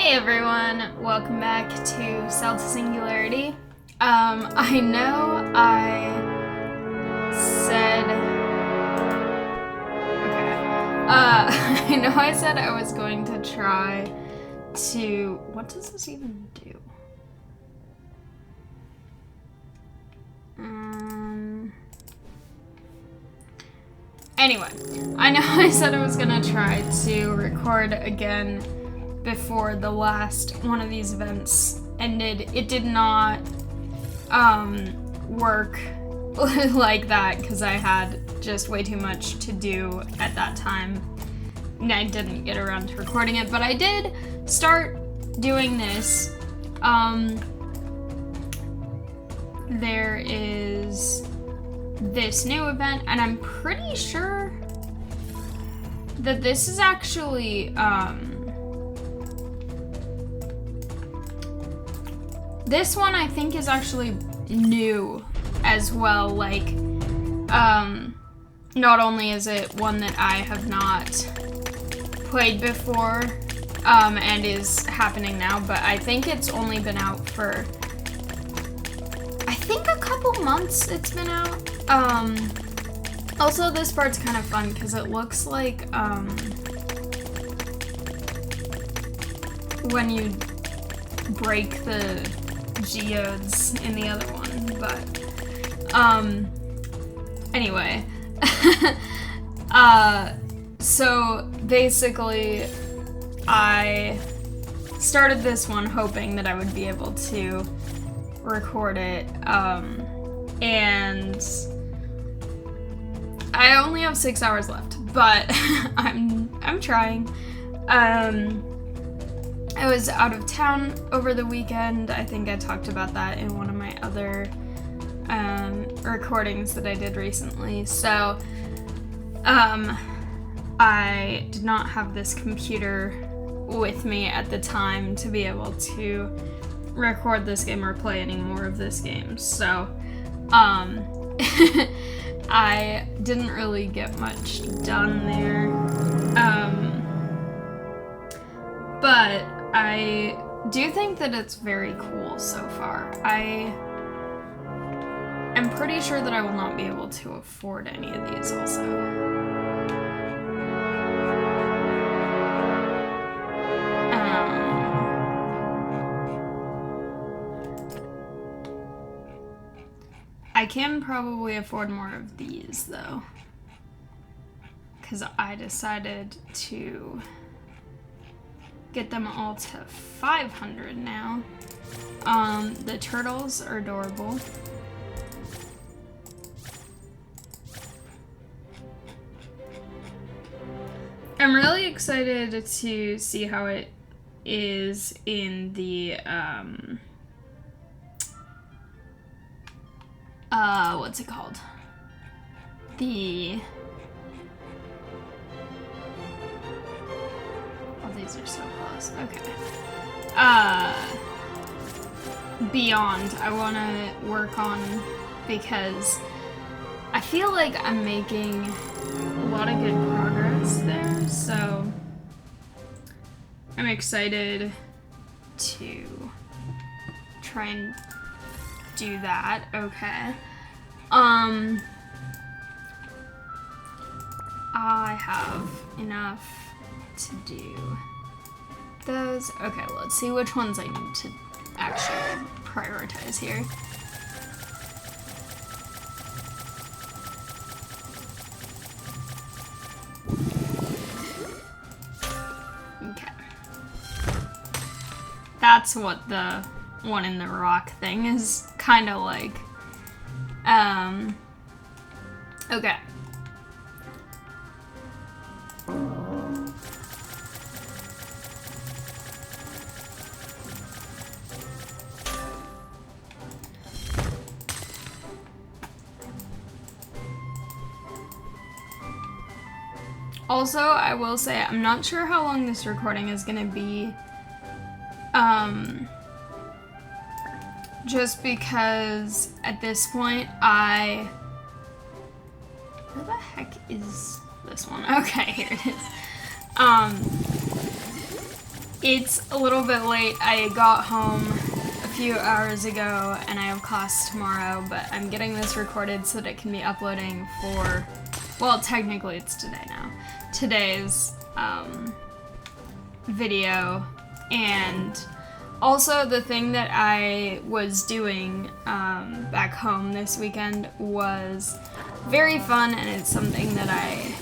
Hey everyone, welcome back to Singularity. I know I said... Okay. I know I said I was going to try to... What does this even do? Anyway, I know I said I was gonna try to record again before the last one of these events ended. It did not work like that because I had just way too much to do at that time and I didn't get around to recording it, but I did start doing this. There is this new event, and I'm pretty sure that this is actually this one I think is actually new as well. Like, not only is it one that I have not played before, and is happening now, but I think it's only been out for, I think, a couple months it's been out. Also this part's kind of fun because it looks like, when you break the geodes in the other one, but, anyway. So basically, I started this one hoping that I would be able to record it, and I only have 6 hours left, but I'm trying. I was out of town over the weekend. I think I talked about that in one of my other recordings that I did recently. So I did not have this computer with me at the time to be able to record this game or play any more of this game. So I didn't really get much done there. But I do think that it's very cool so far. I am pretty sure that I will not be able to afford any of these also. I can probably afford more of these though, because I decided to get them all to 500 now. The turtles are adorable. I'm really excited to see how it is in the, what's it called? The... Oh, these are so close. Okay. Beyond, I want to work on, because I feel like I'm making a lot of good progress there, so I'm excited to try and do that. Okay. I have enough to do those. Okay, let's see which ones I need to actually prioritize here. Okay. That's what the one in the rock thing is kind of like. Okay. Also, I will say, I'm not sure how long this recording is gonna be. Just because at this point where the heck is this one? Okay, here it is. It's a little bit late. I got home a few hours ago and I have class tomorrow, but I'm getting this recorded so that it can be uploading for, well, technically it's today now, today's video. And also the thing that I was doing back home this weekend was very fun, and it's something that I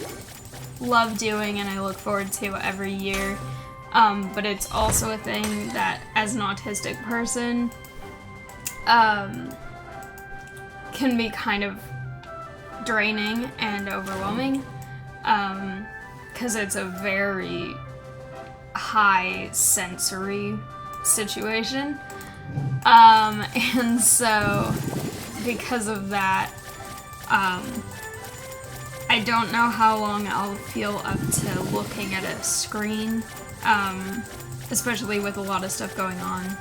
love doing and I look forward to every year. But it's also a thing that, as an autistic person, can be kind of draining and overwhelming, because it's a very high sensory situation. And so, because of that, I don't know how long I'll feel up to looking at a screen. Especially with a lot of stuff going on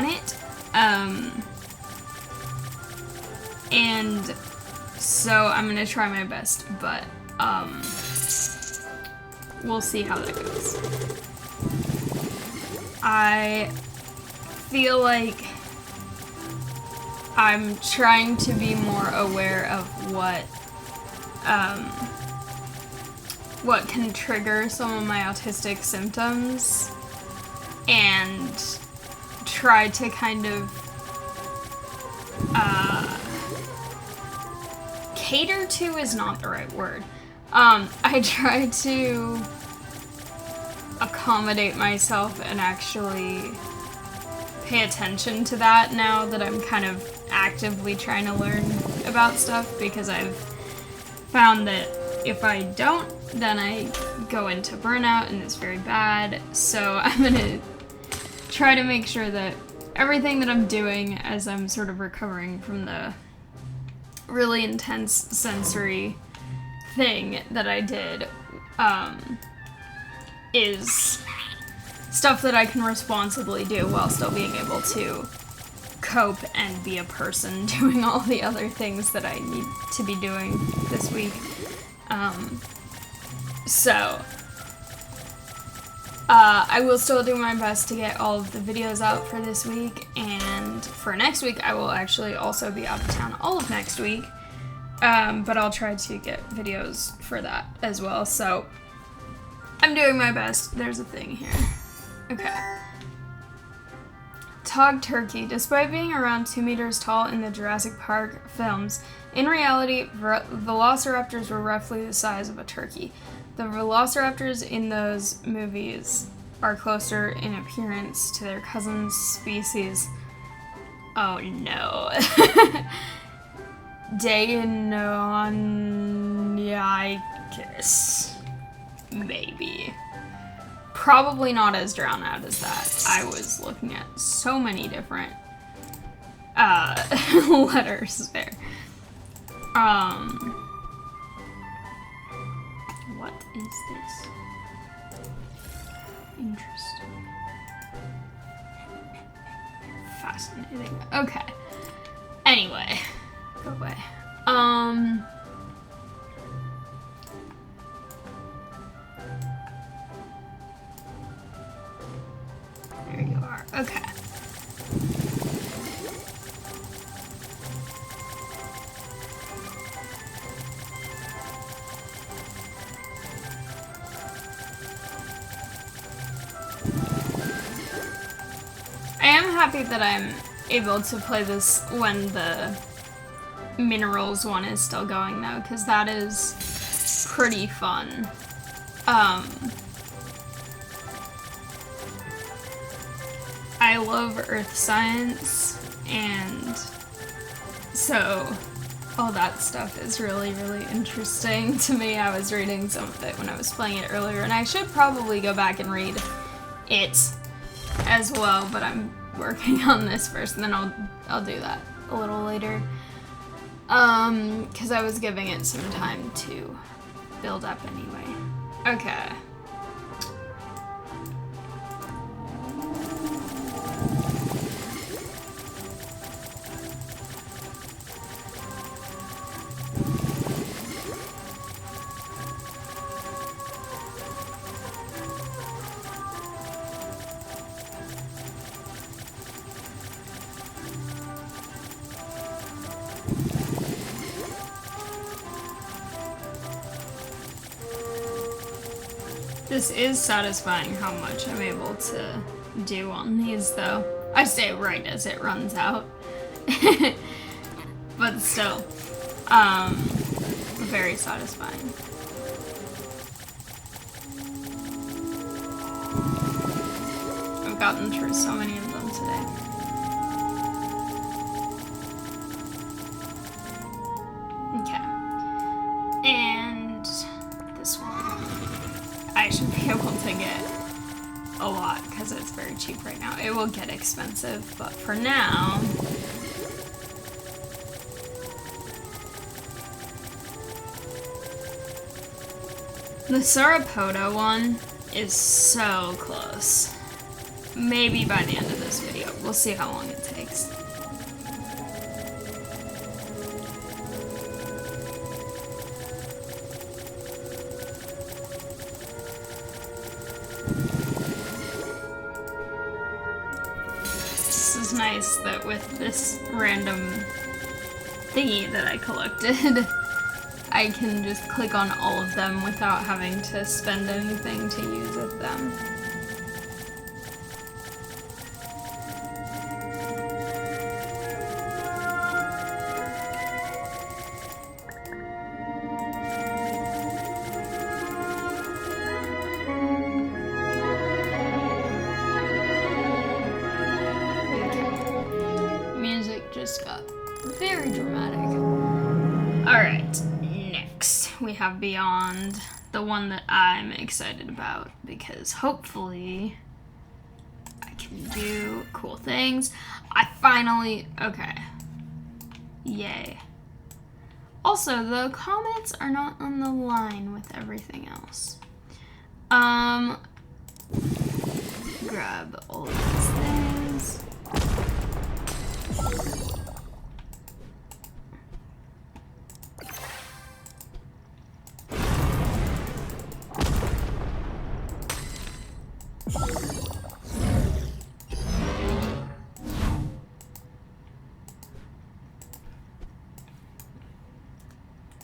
it. And so I'm gonna try my best, but we'll see how that goes. I feel like I'm trying to be more aware of what can trigger some of my autistic symptoms, and try to kind of cater to is not the right word. I try to accommodate myself and actually pay attention to that now that I'm kind of actively trying to learn about stuff, because I've found that if I don't, then I go into burnout and it's very bad. So I'm gonna try to make sure that everything that I'm doing as I'm sort of recovering from the really intense sensory thing that I did is stuff that I can responsibly do while still being able to cope and be a person doing all the other things that I need to be doing this week. So I will still do my best to get all of the videos out for this week, and for next week I will actually also be out of town all of next week, but I'll try to get videos for that as well, so I'm doing my best. There's a thing here. Okay. Tog turkey. Despite being around 2 meters tall in the Jurassic Park films, in reality, velociraptors were roughly the size of a turkey. The velociraptors in those movies are closer in appearance to their cousin species. Oh no. Deinonychus. Maybe. Probably not as drawn out as that. I was looking at so many different letters there. What is this? Interesting. Fascinating. Okay. Anyway. Go away. There you are. Okay. I am happy that I'm able to play this when the minerals one is still going, though, because that is pretty fun. I love earth science, and so all that stuff is really, really interesting to me. I was reading some of it when I was playing it earlier, and I should probably go back and read it as well, but I'm working on this first, and then I'll do that a little later. Because I was giving it some time to build up anyway. Okay. This is satisfying how much I'm able to do on these, though. I say right as it runs out. But still, very satisfying. I've gotten through so many of them today. Okay. And this one, I should be able to get a lot because it's very cheap right now. It will get expensive, but for now, the Sauropoda one is so close. Maybe by the end of this video. We'll see how long it takes. This is nice that with this random thingy that I collected, I can just click on all of them without having to spend anything to use with them. Okay. Music just got very dramatic. Alright. We have Beyond, the one that I'm excited about because hopefully I can do cool things. I finally, okay. Yay. Also, the comets are not on the line with everything else. Grab all of these things.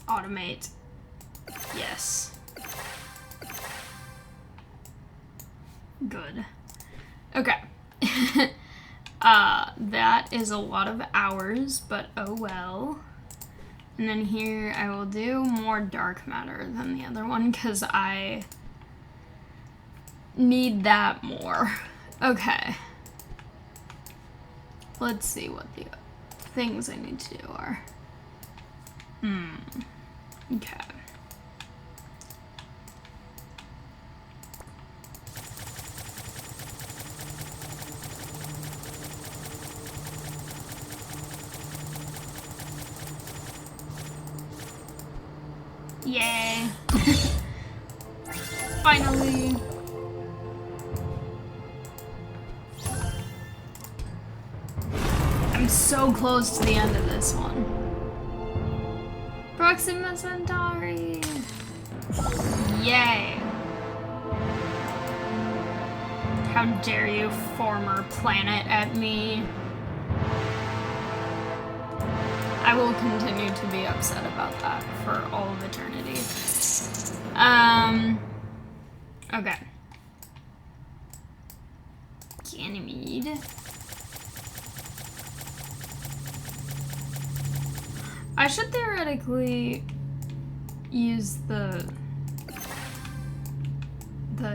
Automate. Yes. Good. Okay. That is a lot of hours, but oh well. And then here I will do more dark matter than the other one because I need that more. Okay. Let's see what the things I need to do are. Okay. Yay. Finally. I'm so close to the end of this one. Proxima Centauri! Yay! How dare you, former planet, at me? I will continue to be upset about that for all of eternity. Okay. Ganymede. I should theoretically use the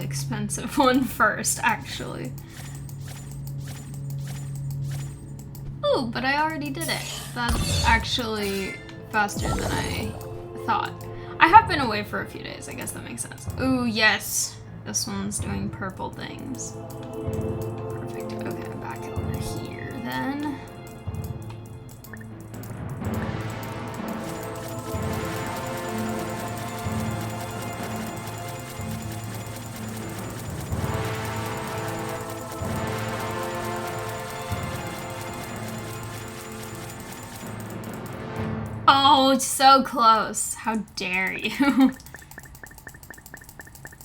expensive one first, actually. Ooh, but I already did it. That's actually faster than I thought. I have been away for a few days, I guess that makes sense. Ooh, yes. This one's doing purple things. Perfect. Okay, back over here then. Oh, it's so close. How dare you?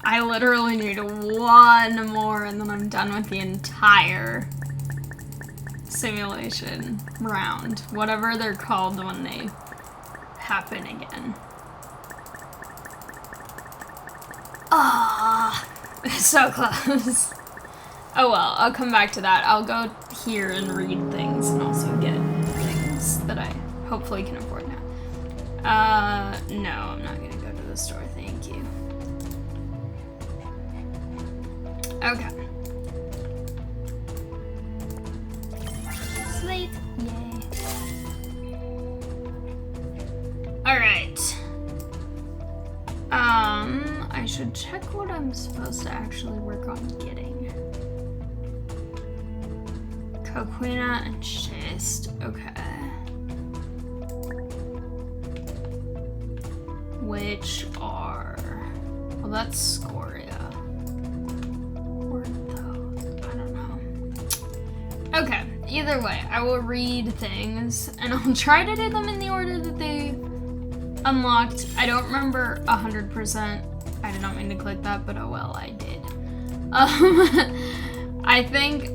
I literally need one more and then I'm done with the entire simulation round. Whatever they're called when they happen again. Ah, so close. Oh well, I'll come back to that. I'll go here and read things and also get things that I hopefully can afford now. No, I'm not gonna go to the store, thank you. Okay. Slate, yay. Alright. I should check what I'm supposed to actually work on getting. Coquina and schist, okay. Which are, well, that's scoria. Or those, I don't know. Okay, either way, I will read things and I'll try to do them in the order that they unlocked. I don't remember 100%. I did not mean to click that, but oh well, I did. I think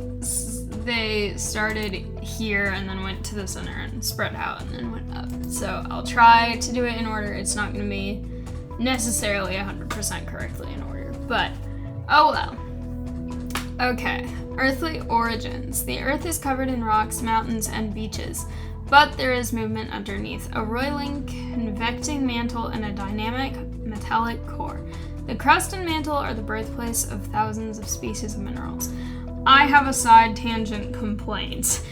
they started here and then went to the center and spread out and then went up. So I'll try to do it in order. It's not going to be necessarily 100% correctly in order, but oh well. Okay, earthly origins. The earth is covered in rocks, mountains, and beaches, but there is movement underneath. A roiling, convecting mantle and a dynamic metallic core. The crust and mantle are the birthplace of thousands of species of minerals. I have a side tangent complaint.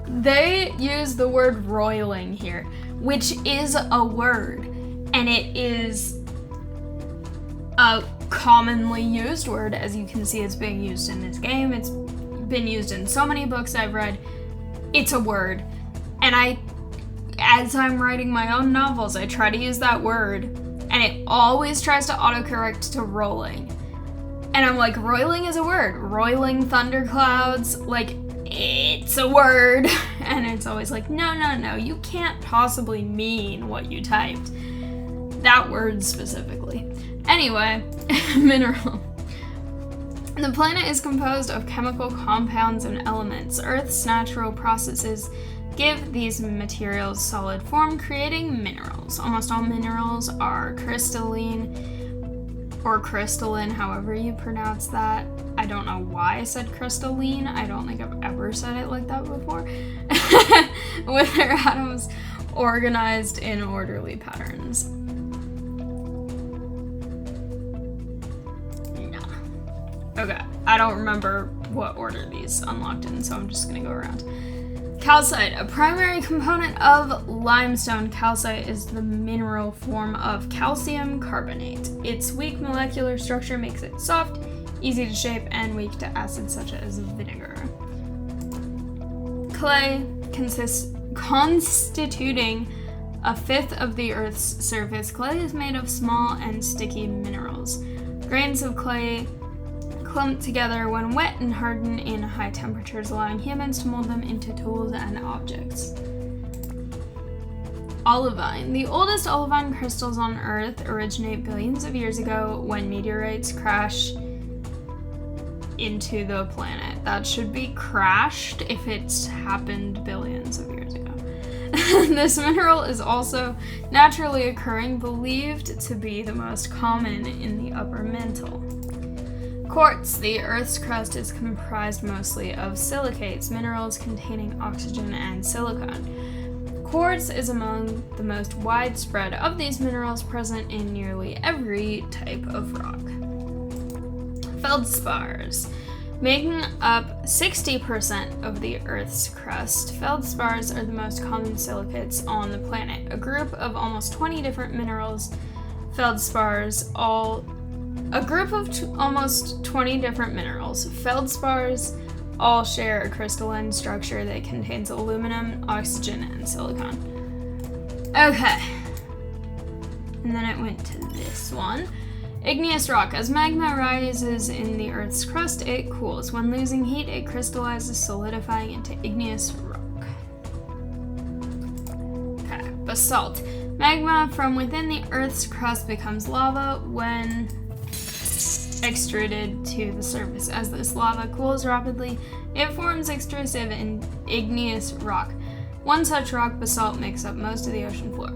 They use the word roiling here, which is a word, and it is a commonly used word. As you can see, it's being used in this game. It's been used in so many books I've read. It's a word, and as I'm writing my own novels, I try to use that word, and it always tries to autocorrect to rolling. And I'm like, roiling is a word. Roiling thunderclouds, like, it's a word. And it's always like, no, you can't possibly mean what you typed. That word specifically. Anyway, mineral. The planet is composed of chemical compounds and elements. Earth's natural processes give these materials solid form, creating minerals. Almost all minerals are crystalline, or crystalline, however you pronounce that. I don't know why I said crystalline. I don't think I've ever said it like that before. With their atoms organized in orderly patterns. Nah. Okay, I don't remember what order these unlocked in, so I'm just gonna go around. Calcite, a primary component of limestone. Calcite is the mineral form of calcium carbonate. Its weak molecular structure makes it soft, easy to shape, and weak to acids such as vinegar. Clay constituting a fifth of the Earth's surface. Clay is made of small and sticky minerals. Grains of clay clump together when wet and harden in high temperatures, allowing humans to mold them into tools and objects. Olivine. The oldest olivine crystals on Earth originate billions of years ago when meteorites crash into the planet. That should be crashed if it's happened billions of years ago. This mineral is also naturally occurring, believed to be the most common in the upper mantle. Quartz. The Earth's crust is comprised mostly of silicates, minerals containing oxygen and silicon. Quartz is among the most widespread of these minerals, present in nearly every type of rock. Feldspars. Making up 60% of the Earth's crust, feldspars are the most common silicates on the planet. A group of almost 20 different minerals, feldspars, almost 20 different minerals. Feldspars all share a crystalline structure that contains aluminum, oxygen, and silicon. Okay. And then it went to this one. Igneous rock. As magma rises in the Earth's crust, it cools. When losing heat, it crystallizes, solidifying into igneous rock. Okay. Basalt. Magma from within the Earth's crust becomes lava when extruded to the surface. As this lava cools rapidly, it forms extrusive and igneous rock. One such rock, basalt, makes up most of the ocean floor.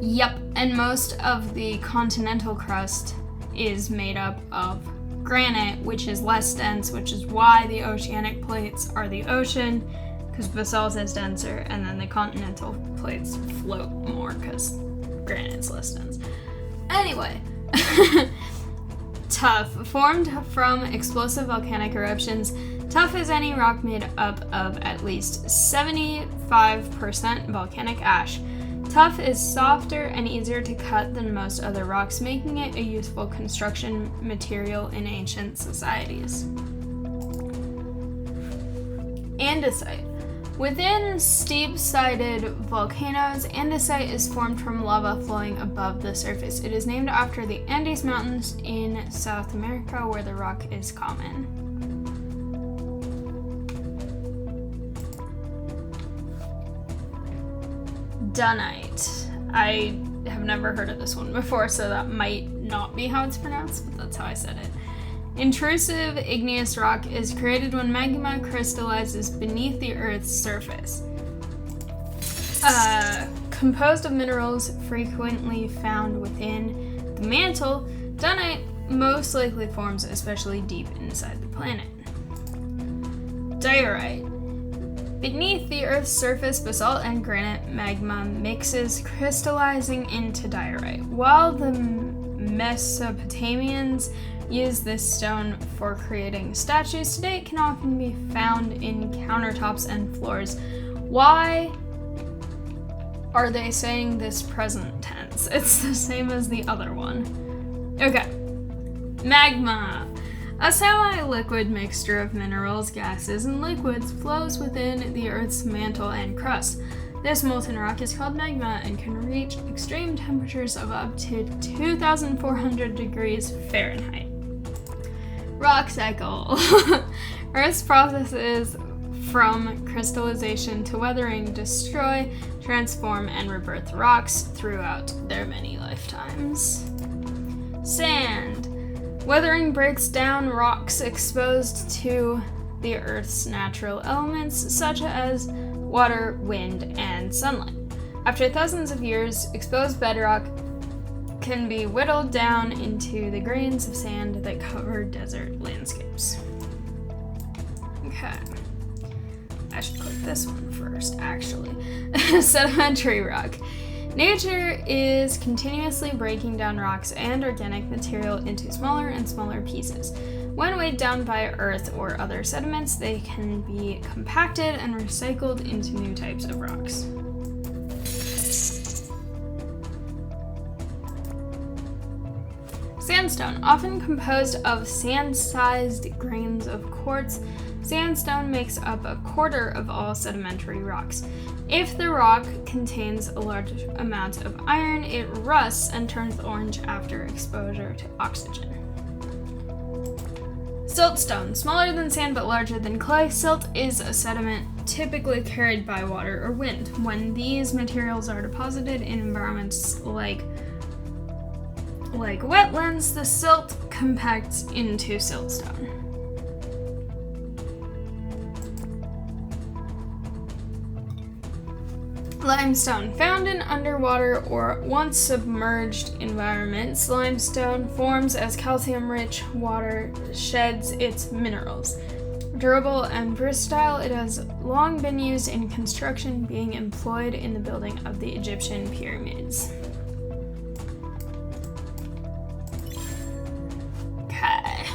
Yep, and most of the continental crust is made up of granite, which is less dense, which is why the oceanic plates are the ocean, because basalt is denser, and then the continental plates float more because granite's less dense. Anyway, tuff, formed from explosive volcanic eruptions. Tuff is any rock made up of at least 75% volcanic ash. Tuff is softer and easier to cut than most other rocks, making it a useful construction material in ancient societies. Andesite. Within steep-sided volcanoes, andesite is formed from lava flowing above the surface. It is named after the Andes Mountains in South America, where the rock is common. Dunite. I have never heard of this one before, so that might not be how it's pronounced, but that's how I said it. Intrusive igneous rock is created when magma crystallizes beneath the Earth's surface. Composed of minerals frequently found within the mantle, dunite most likely forms especially deep inside the planet. Diorite. Beneath the Earth's surface, basalt and granite magma mixes, crystallizing into diorite. While the Mesopotamians used this stone for creating statues, today it can often be found in countertops and floors. Why are they saying this present tense? It's the same as the other one. Okay. Magma. A semi-liquid mixture of minerals, gases, and liquids flows within the Earth's mantle and crust. This molten rock is called magma and can reach extreme temperatures of up to 2,400 degrees Fahrenheit. Rock cycle. Earth's processes from crystallization to weathering destroy, transform, and rebirth rocks throughout their many lifetimes. Sand. Weathering breaks down rocks exposed to the Earth's natural elements, such as water, wind, and sunlight. After thousands of years, exposed bedrock can be whittled down into the grains of sand that cover desert landscapes. Okay. I should click this one first, actually. Sedimentary rock. Nature is continuously breaking down rocks and organic material into smaller and smaller pieces. When weighed down by earth or other sediments, they can be compacted and recycled into new types of rocks. Sandstone, often composed of sand-sized grains of quartz, sandstone makes up a quarter of all sedimentary rocks. If the rock contains a large amount of iron, it rusts and turns orange after exposure to oxygen. Siltstone, smaller than sand but larger than clay. Silt is a sediment typically carried by water or wind. When these materials are deposited in environments like wetlands, the silt compacts into siltstone. Limestone, found in underwater or once submerged environments, limestone forms as calcium-rich water sheds its minerals. Durable and versatile, it has long been used in construction, being employed in the building of the Egyptian pyramids. Okay.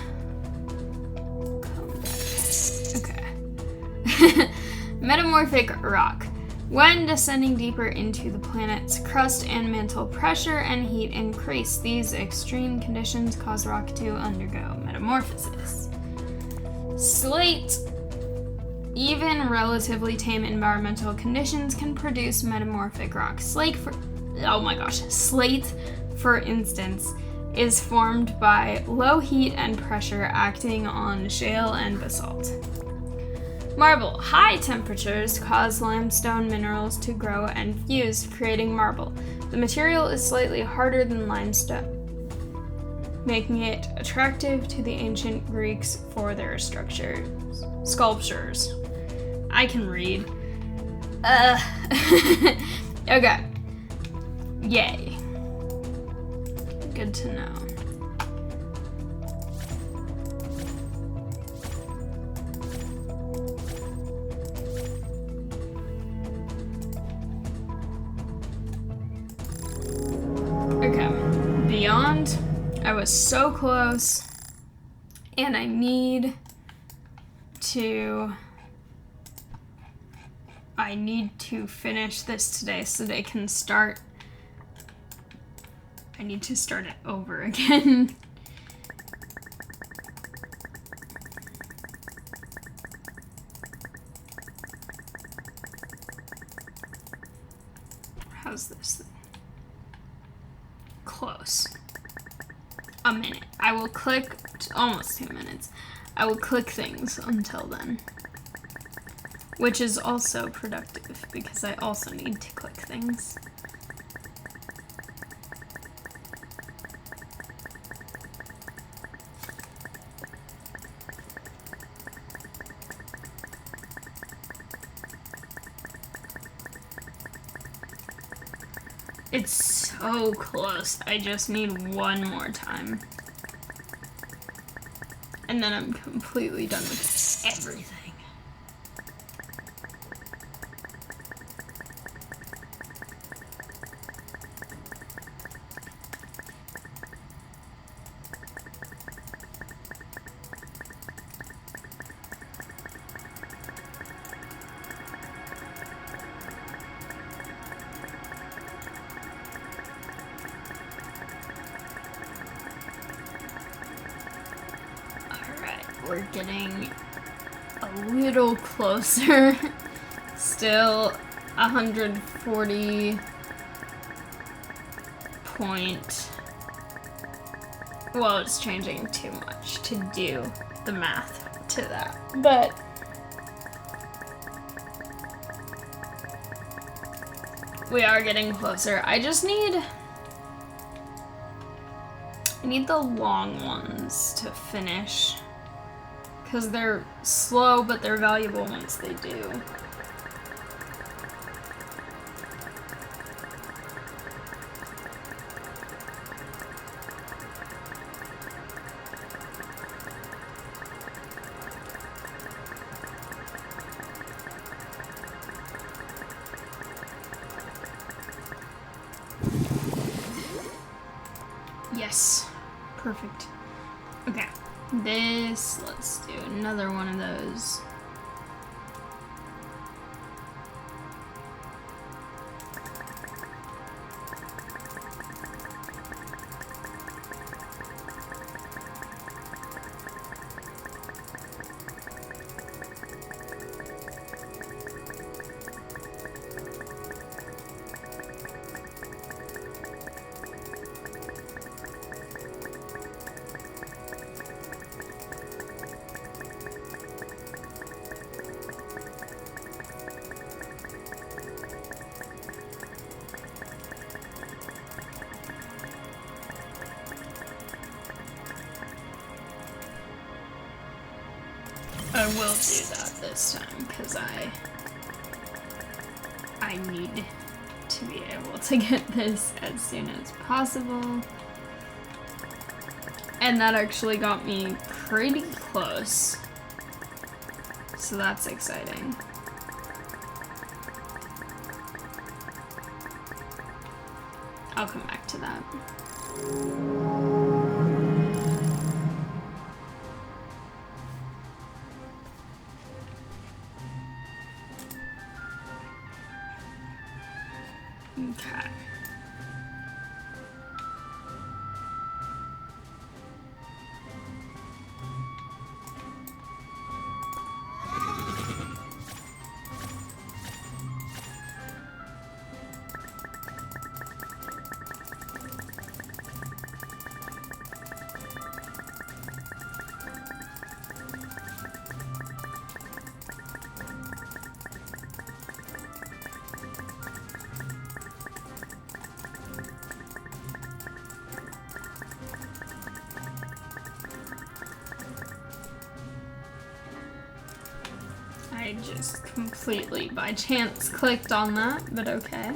Metamorphic rock. When descending deeper into the planet's crust and mantle, pressure and heat increase. These extreme conditions cause rock to undergo metamorphosis. Slate. Even relatively tame environmental conditions can produce metamorphic rock. Slate, for instance, is formed by low heat and pressure acting on shale and basalt. Marble. High temperatures cause limestone minerals to grow and fuse, creating marble. The material is slightly harder than limestone, making it attractive to the ancient Greeks for their sculptures. I can read. Okay. Yay. Good to know. Okay. Beyond. I was so close. And I need to finish this today so they can start. I need to start it over again. How's this thing? Close. A minute. I will click, almost 2 minutes. I will click things until then. Which is also productive because I also need to click things. It's so close. I just need one more time. And then I'm completely done with everything. We're getting a little closer. Still 140 point. Well, it's changing too much to do the math to that. But we are getting closer. I need the long ones to finish. Because they're slow, but they're valuable once they do. Yes. Perfect. Okay. Let's do another one of those. I will do that this time because I need to be able to get this as soon as possible. And that actually got me pretty close. So that's exciting. I'll come back to that. Okay. I just completely by chance clicked on that, but okay.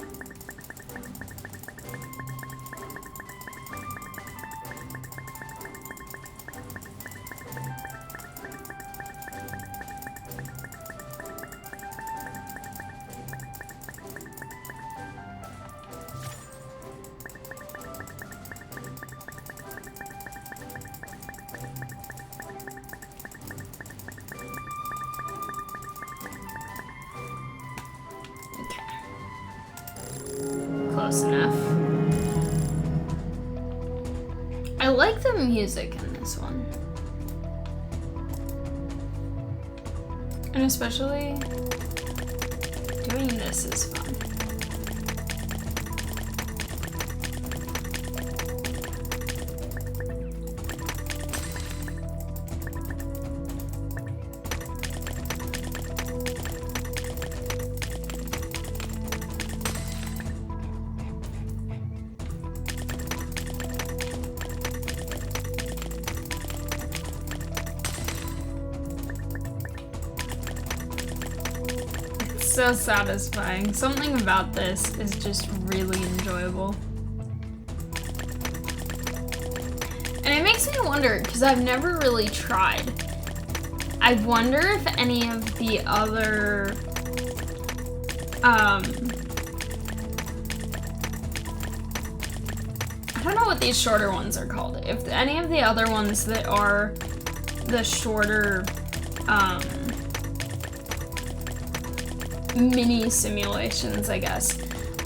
Close enough. I like the music in this one. And especially doing this is fun. So satisfying. Something about this is just really enjoyable. And it makes me wonder, because I've never really tried. I wonder if any of the other I don't know what these shorter ones are called. If any of the other ones that are the shorter mini simulations, I guess.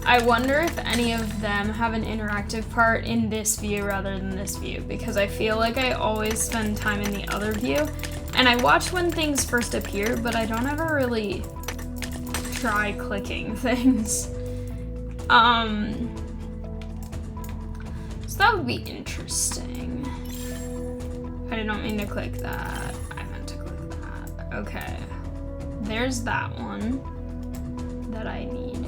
I wonder if any of them have an interactive part in this view rather than this view, because I feel like I always spend time in the other view, and I watch when things first appear, but I don't ever really try clicking things. So that would be interesting. I did not mean to click that. I meant to click that. Okay. There's that one that I need.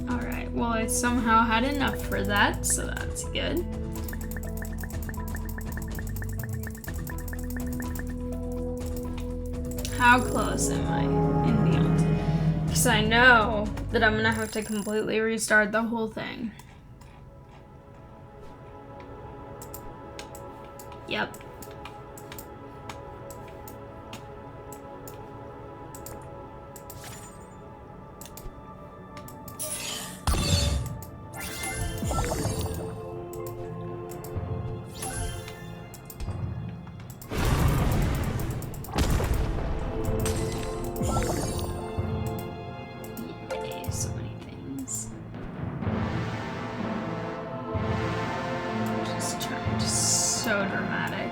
Alright, well I somehow had enough for that, so that's good. How close am I in beyond? Because I know that I'm gonna have to completely restart the whole thing. Yep. So dramatic.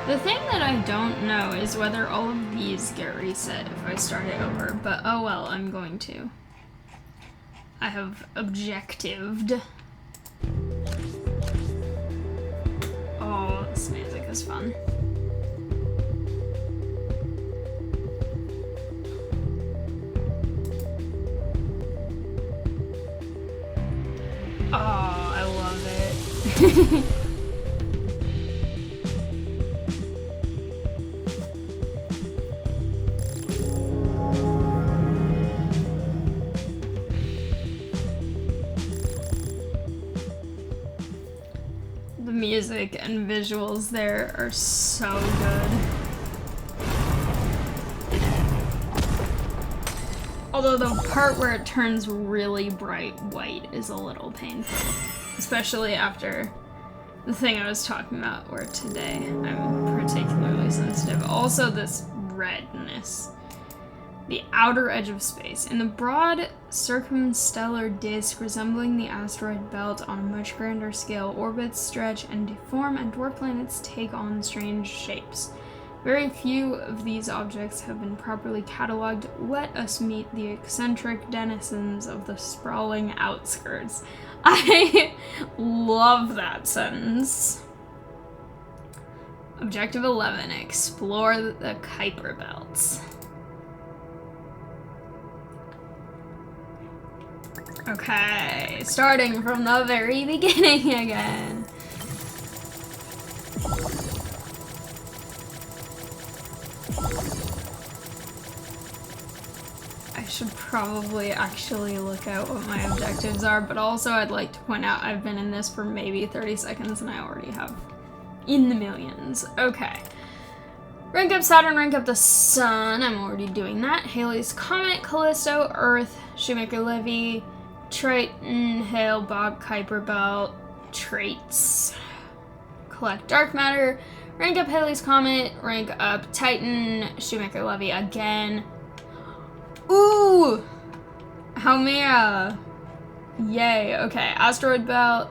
The thing that I don't know is whether all of these get reset if I start it over, but oh well, I'm going to. I have objectived. Oh, this music is fun. Oh, I love it. The music and visuals there are so good. Although the part where it turns really bright white is a little painful. Especially after the thing I was talking about where today I'm particularly sensitive. Also this redness. The outer edge of space. In the broad circumstellar disk resembling the asteroid belt on a much grander scale, orbits stretch and deform and dwarf planets take on strange shapes. Very few of these objects have been properly cataloged. Let us meet the eccentric denizens of the sprawling outskirts. I love that sentence. Objective 11, explore the Kuiper belts. Okay, starting from the very beginning again. I should probably actually look at what my objectives are, but also I'd like to point out I've been in this for maybe 30 seconds and I already have in the millions. Okay. Rank up Saturn, rank up the Sun. I'm already doing that. Halley's Comet, Callisto, Earth, Shoemaker Levy, Triton, Hale, Bob, Kuiper Belt, traits. Collect dark matter. Rank up Halley's Comet, rank up Titan, Shoemaker Levy again. Ooh! Haumea. Yay. Okay. Asteroid Belt,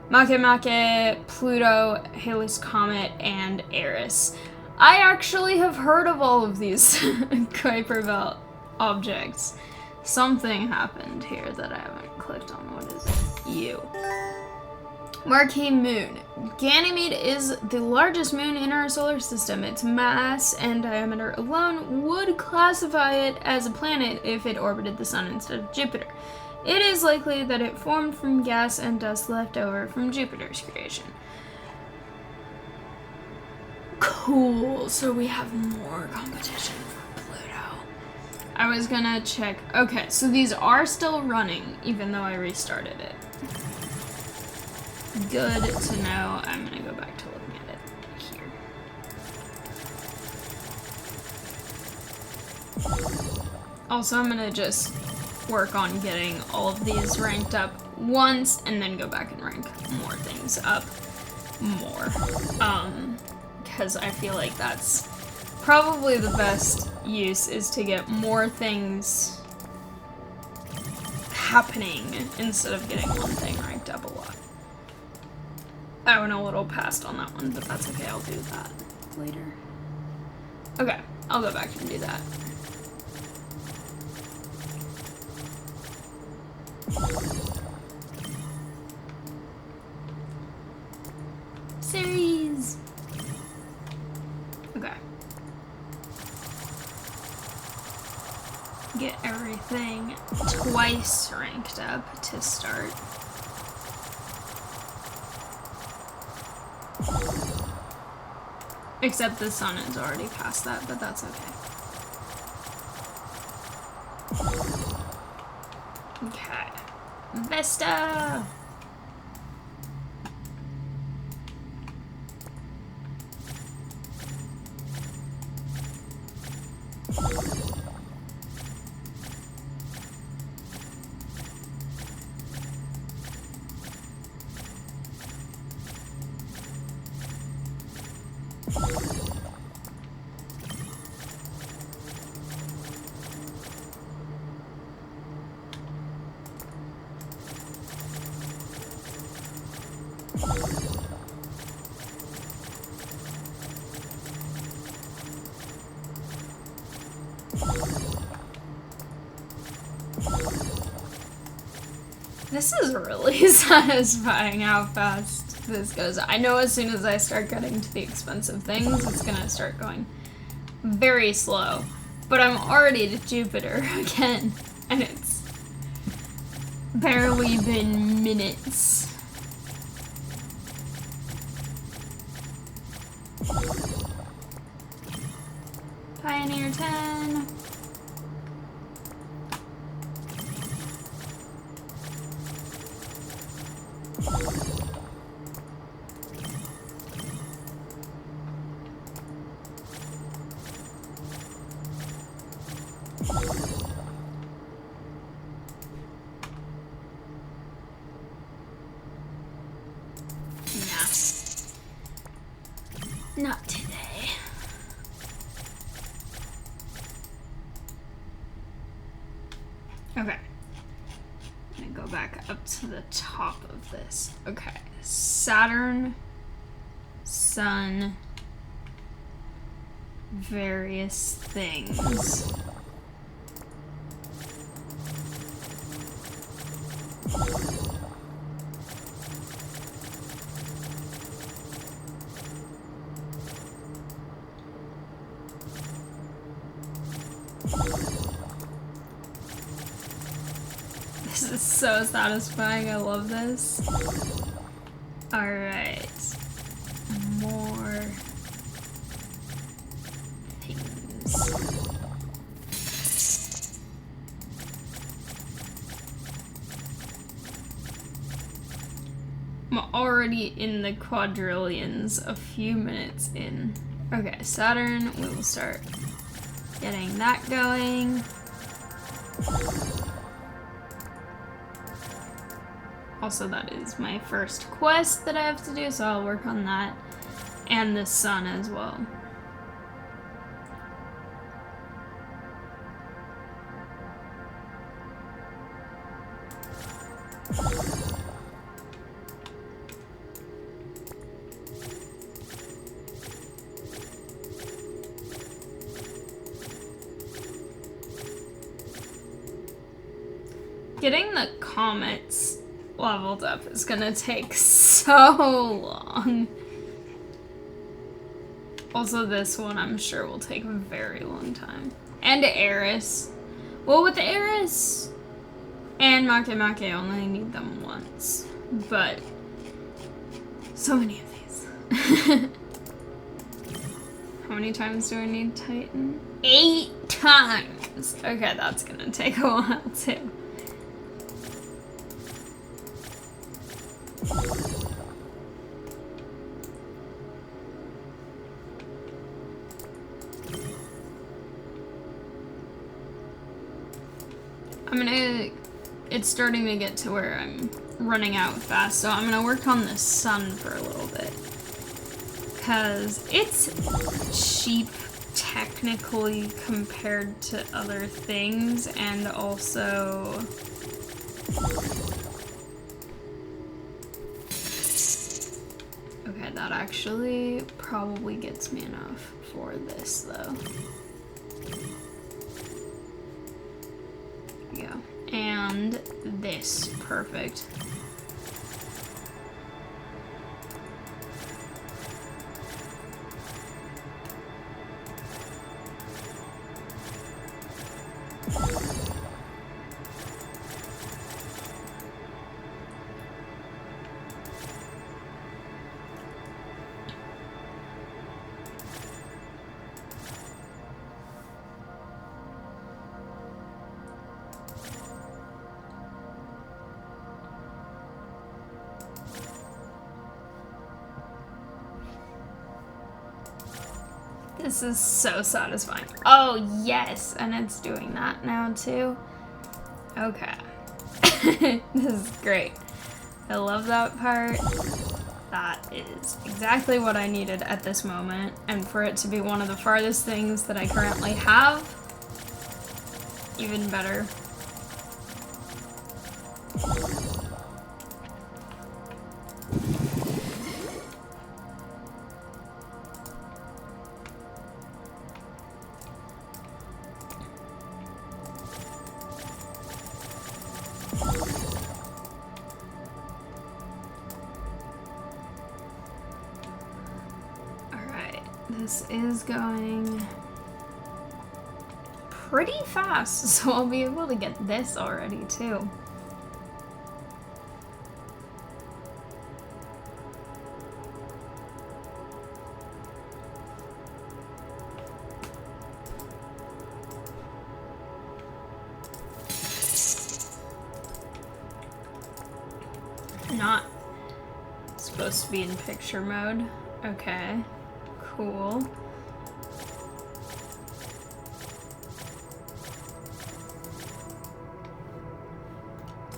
Makemake, Pluto, Halley's Comet, and Eris. I actually have heard of all of these Kuiper Belt objects. Something happened here that I haven't clicked on. What is it? You. Marquee Moon. Ganymede is the largest moon in our solar system. Its mass and diameter alone would classify it as a planet if it orbited the Sun instead of Jupiter. It is likely that it formed from gas and dust left over from Jupiter's creation. Cool, so we have more competition for Pluto. I was gonna check. Okay, so these are still running, even though I restarted it. Good to know. I'm gonna go back to looking at it here. Also, I'm gonna just work on getting all of these ranked up once and then go back and rank more things up more. Because I feel like that's probably the best use, is to get more things happening instead of getting one thing ranked up a lot. I went a little past on that one, but that's okay, I'll do that later. Okay, I'll go back and do that. Series! Okay. Get everything twice ranked up to start. Except the Sun is already past that, but that's okay. Okay. Vesta! This is really satisfying how fast this goes. I know as soon as I start getting to the expensive things, it's gonna start going very slow. But I'm already to Jupiter again, and it's barely been minutes. Pioneer 10. Not today. Okay. I'm gonna go back up to the top of this. Okay. Saturn, Sun, various things. This is so satisfying. I love this. Alright. More things. I'm already in the quadrillions a few minutes in. Okay, Saturn, we will start getting that going. Also, that is my first quest that I have to do, so I'll work on that. And the sun as well. Getting the comets leveled up is gonna take so long. Also, this one I'm sure will take a very long time. And Eris. Well, with Eris and Make I only need them once. But so many of these. How many times do I need Titan? 8 times! Okay, that's gonna take a while too. It's starting to get to where I'm running out fast, so I'm gonna work on the sun for a little bit. Because it's cheap technically compared to other things, and also okay, that actually probably gets me enough for this though. Yeah. And this, perfect. This is so satisfying. Oh, yes, and it's doing that now too. Okay. This is great. I love that part. That is exactly what I needed at this moment, and for it to be one of the farthest things that I currently have, even better. This is going pretty fast, so I'll be able to get this already too. Not supposed to be in picture mode. Okay. Cool.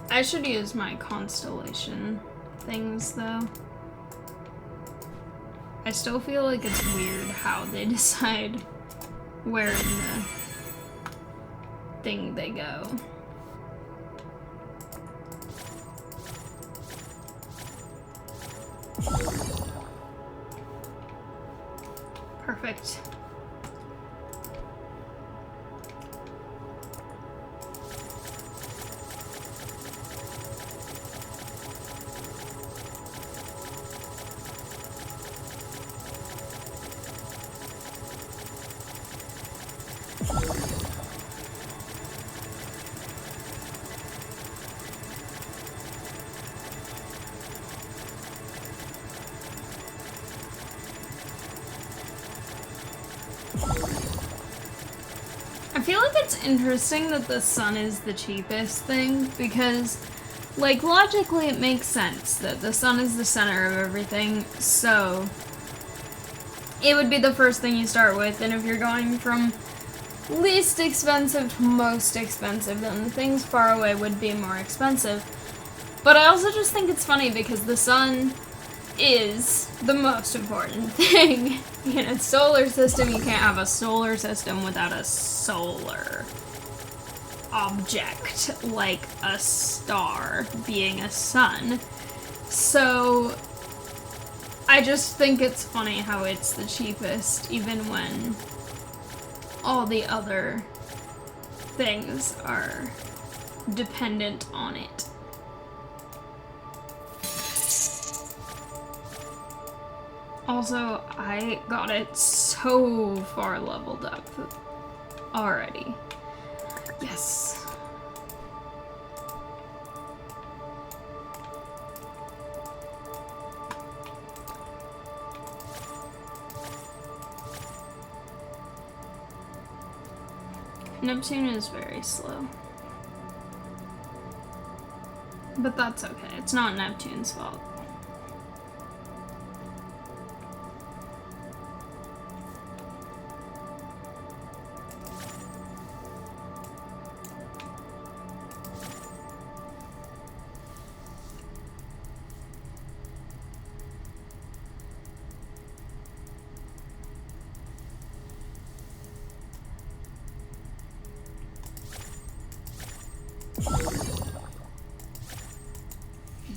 I should use my constellation things though. I still feel like it's weird how they decide where in the thing they go. Perfect. feel like it's interesting that the sun is the cheapest thing, because, like, logically it makes sense that the sun is the center of everything, so it would be the first thing you start with, and if you're going from least expensive to most expensive, then the things far away would be more expensive. But I also just think it's funny because the sun is the most important thing in a solar system. You can't have a solar system without a solar object, like a star being a sun. So I just think it's funny how it's the cheapest, even when all the other things are dependent on it. Also, I got it so far leveled up already. Yes. Neptune is very slow. But that's okay. It's not Neptune's fault.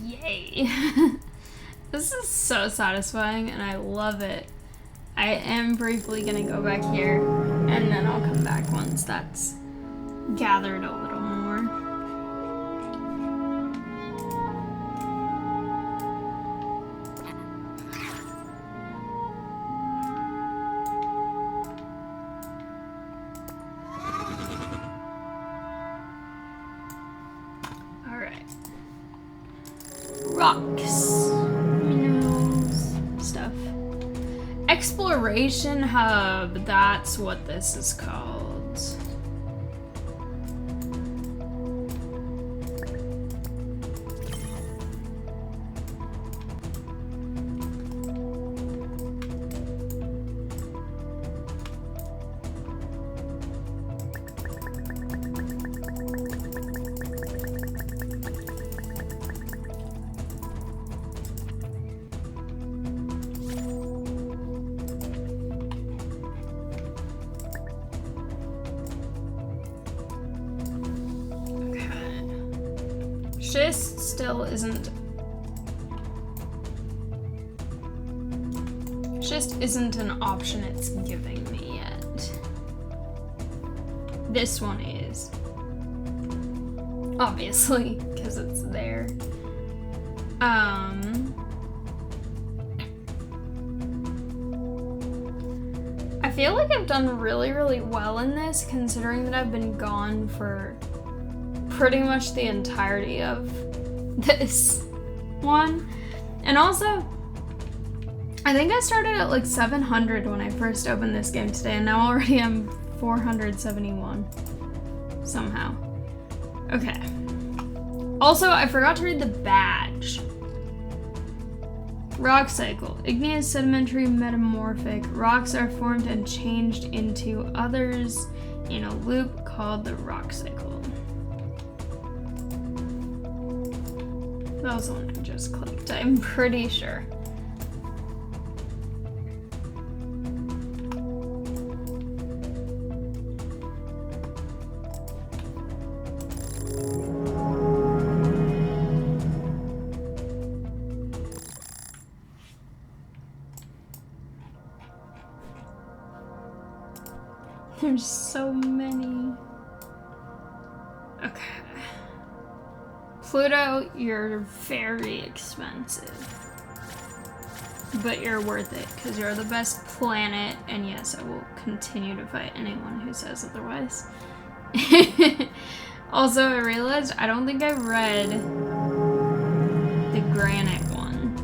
Yay. This is so satisfying and I love it. I am briefly gonna go back here and then I'll come back once that's gathered a little more. Rocks, minerals, stuff. Exploration hub, that's what this is called. Schist still isn't. Schist isn't an option it's giving me yet. This one is. Obviously, because it's there. I feel like I've done really, really well in this, considering that I've been gone for pretty much the entirety of this one. And also, I think I started at like 700 when I first opened this game today, and now already I'm 471 somehow. Okay. Also, I forgot to read the badge. Rock cycle. Igneous, sedimentary, metamorphic. Rocks are formed and changed into others in a loop called the rock cycle. That was the one I just clicked, I'm pretty sure. There's so many. Okay. Pluto, you're very expensive. But you're worth it, because you're the best planet, and yes, I will continue to fight anyone who says otherwise. Also, I realized I don't think I read the granite one.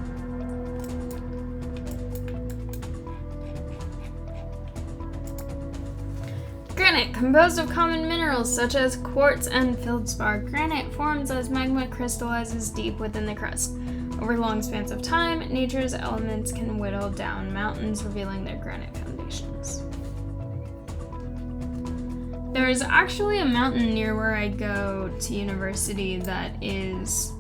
Granite, composed of common minerals such as quartz and feldspar. Granite forms as magma crystallizes deep within the crust. Over long spans of time, nature's elements can whittle down mountains, revealing their granite foundations. There's actually a mountain near where I go to university that is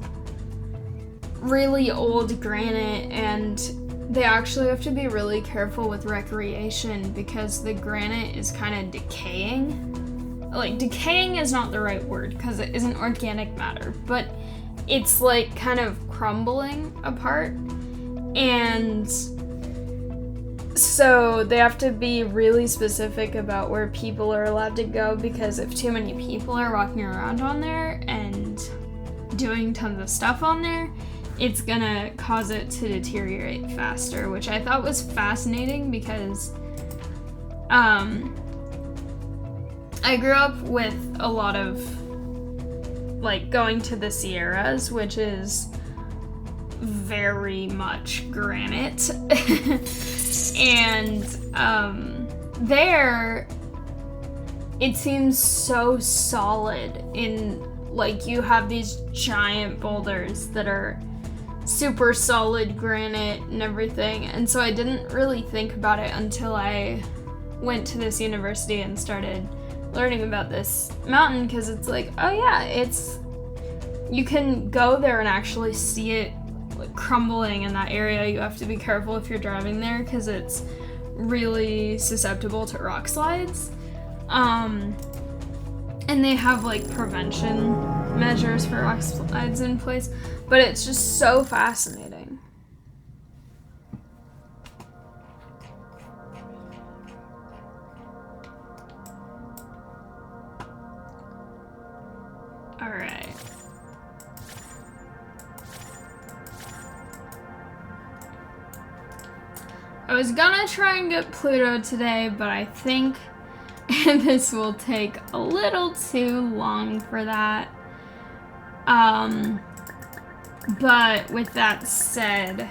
really old granite, and they actually have to be really careful with recreation because the granite is kind of decaying. Like, decaying is not the right word because it isn't organic matter, but it's like kind of crumbling apart. And so they have to be really specific about where people are allowed to go, because if too many people are walking around on there and doing tons of stuff on there, it's gonna cause it to deteriorate faster, which I thought was fascinating because I grew up with a lot of like going to the Sierras, which is very much granite. And there it seems so solid in, like, you have these giant boulders that are super solid granite and everything, and so I didn't really think about it until I went to this university and started learning about this mountain, because it's like, oh yeah, it's, you can go there and actually see it like crumbling in that area. You have to be careful if you're driving there because it's really susceptible to rock slides. And they have like prevention measures for rock slides in place, but it's just so fascinating. All right. I was gonna try and get Pluto today, but I think this will take a little too long for that. But with that said,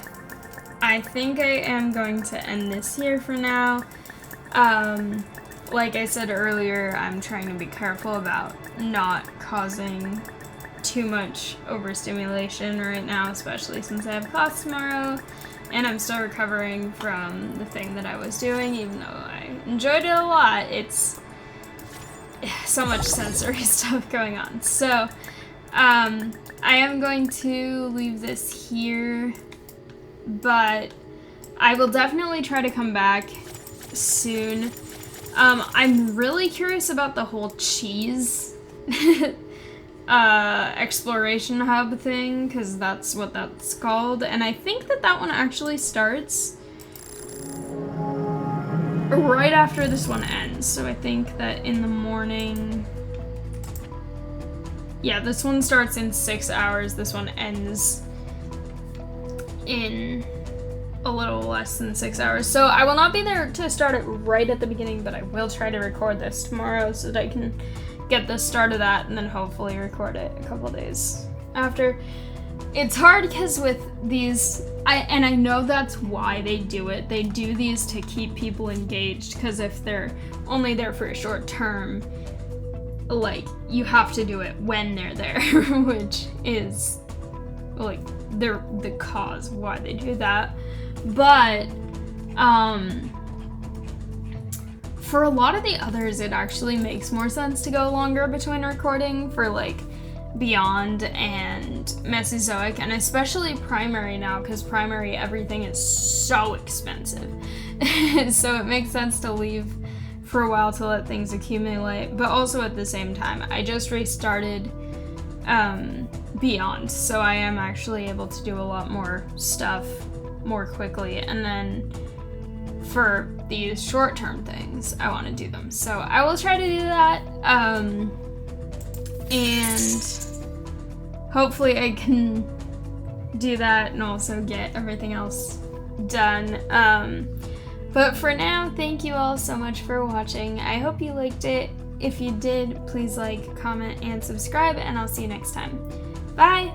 I think I am going to end this here for now. Like I said earlier, I'm trying to be careful about not causing too much overstimulation right now, especially since I have class tomorrow. And I'm still recovering from the thing that I was doing, even though I enjoyed it a lot. It's so much sensory stuff going on. So, I am going to leave this here, but I will definitely try to come back soon. I'm really curious about the whole cheese exploration hub thing, because that's what that's called, and I think that one actually starts right after this one ends. So I think that in the morning, yeah, this one starts in 6 hours, this one ends in a little less than 6 hours. So I will not be there to start it right at the beginning, but I will try to record this tomorrow so that I can get the start of that and then hopefully record it a couple days after. It's hard because with these, I know that's why they do it. They do these to keep people engaged, because if they're only there for a short term, like, you have to do it when they're there, which is like the cause why they do that. But for a lot of the others, it actually makes more sense to go longer between recording, for like Beyond and Mesozoic, and especially Primary now, because Primary everything is so expensive. So it makes sense to leave for a while to let things accumulate, but also at the same time, I just restarted Beyond, so I am actually able to do a lot more stuff more quickly, and then for these short-term things, I want to do them. So I will try to do that, and hopefully I can do that and also get everything else done. But for now, thank you all so much for watching. I hope you liked it. If you did, please like, comment, and subscribe, and I'll see you next time. Bye!